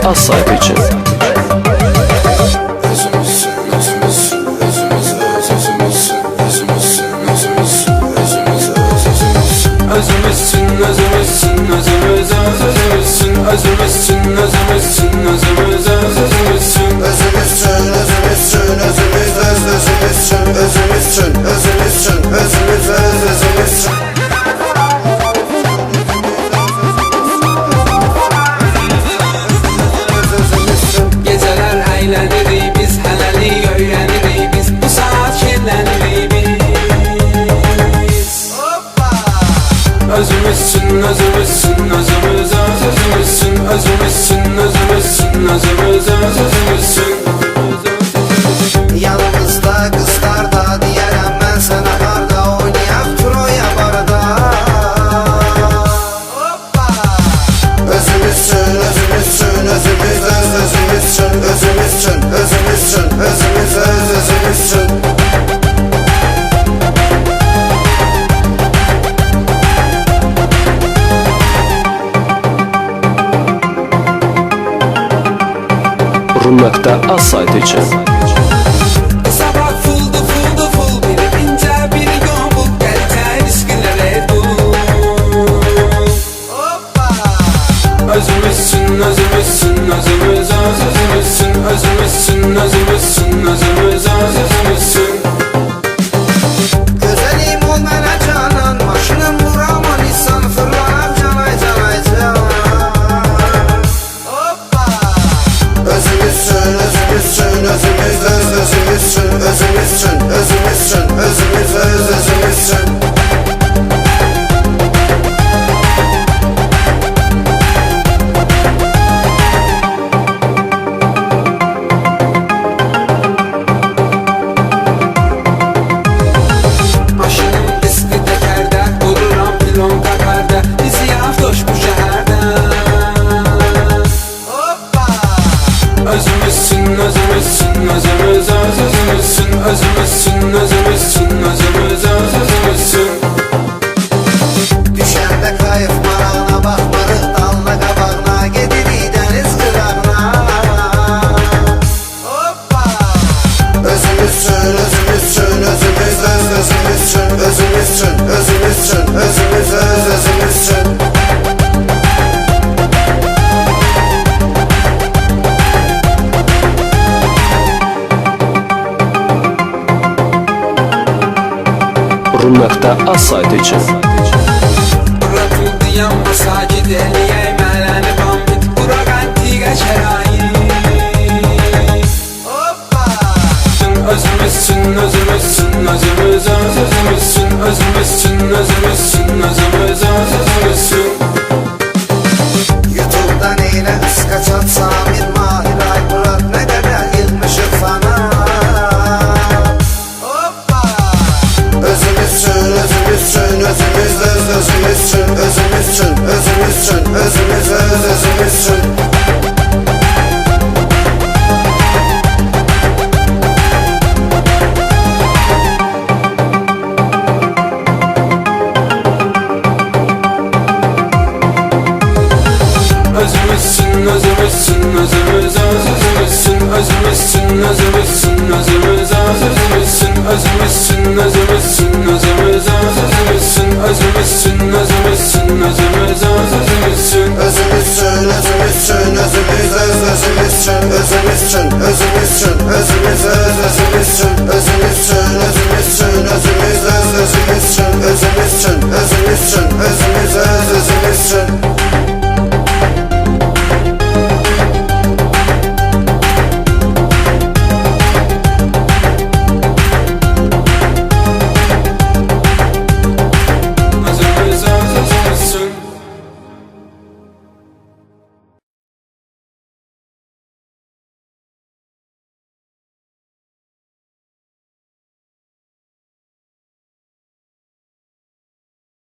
az saytı için. Özümüzsün, özümüzsün, özümüz, özümüzsün, özümüzsün, özümüzsün, özümüz, özümüzsün, özümüzsün, özümüzsün, özümüz, özümüzsün, özümüzsün, özümüzsün, özümüz, özümüzsün. Geceler eğlenirik biz, hələlik öyrənirik biz, bu saat kirlənirik biz. Özümüzsün, özümüzsün, özümüz, özümüzsün, özümüzsün, özümüzsün, özümüz, özümüzsün. Yanımızda kızlar da diyərəm mən sənə harda oynayaq Troya barda. Özümüzsün, özümüzsün, özümüz, özümüzsün, özümüzsün, özümüzsün, özümüz, özümüzsün. Rum.az saytı için. Sabah fuldu, fuldu, ful, biri ince, biri yomuk, gələcək risklərə dur. Özümüzsün, özümüzsün, özümüz, özümüzsün, özümüzsün, özümüzsün, özümüz, özümüzsün. Güzelim ol mənə canan, maşınım vurama Nissan fırlanar canay canay can. Özümüzsün, özümüzsün, özümüz, özümüzsün, özümüzsün, özümüzsün, özümüz, özümüzsün. Maşınım diski təkərdə, vururam pilon qatarda, bizi avtoş bu şəhərdə. Özümüzsün, özümüzsün, özümüz, özümüzsün, özümüzsün, özümüzsün, özümüz, özümüzsün. Düşəndə kayıf marağına baxmarıq, dalına qabağına gedirik dəniz qırağına. Özümüzsün, özümüzsün, özümüz, özümüzsün, özümüzsün, özümüzsün, özümüz, özümüzsün. Rum.az saytı için. Bura tuldiyam masajid eləyək mələni bambit, bura qəntiqə şərait. Özümüzsün, özümüzsün, özümüz, özümüzsün, özümüzsün, özümüzsün, özümüz, özümüzsün. YouTube'dan eylə ıska çatsa bir Mahir Aymurat nə qədər yığmışıq fana. Özümüzsün, özümüzsün, özümüz, özümüzsün, özümüzsün, özümüzsün, özümüz, özümüzsün. Özümüzsün, özümüzsün, özümüz, özümüzsün, özümüzsün, özümüzsün, özümüz, özümüzsün, özümüzsün, özümüzsün, özümüz, özümüzsün, özümüzsün, özümüzsün, özümüz, özümüzsün. Özümüzsün, özümüzsün, özümüz, özümüzsün, özümüzsün, özümüzsün, özümüz, özümüzsün, özümüzsün, özümüzsün, özümüz, özümüzsün, özümüzsün, özümüzsün, özümüz, özümüzsün.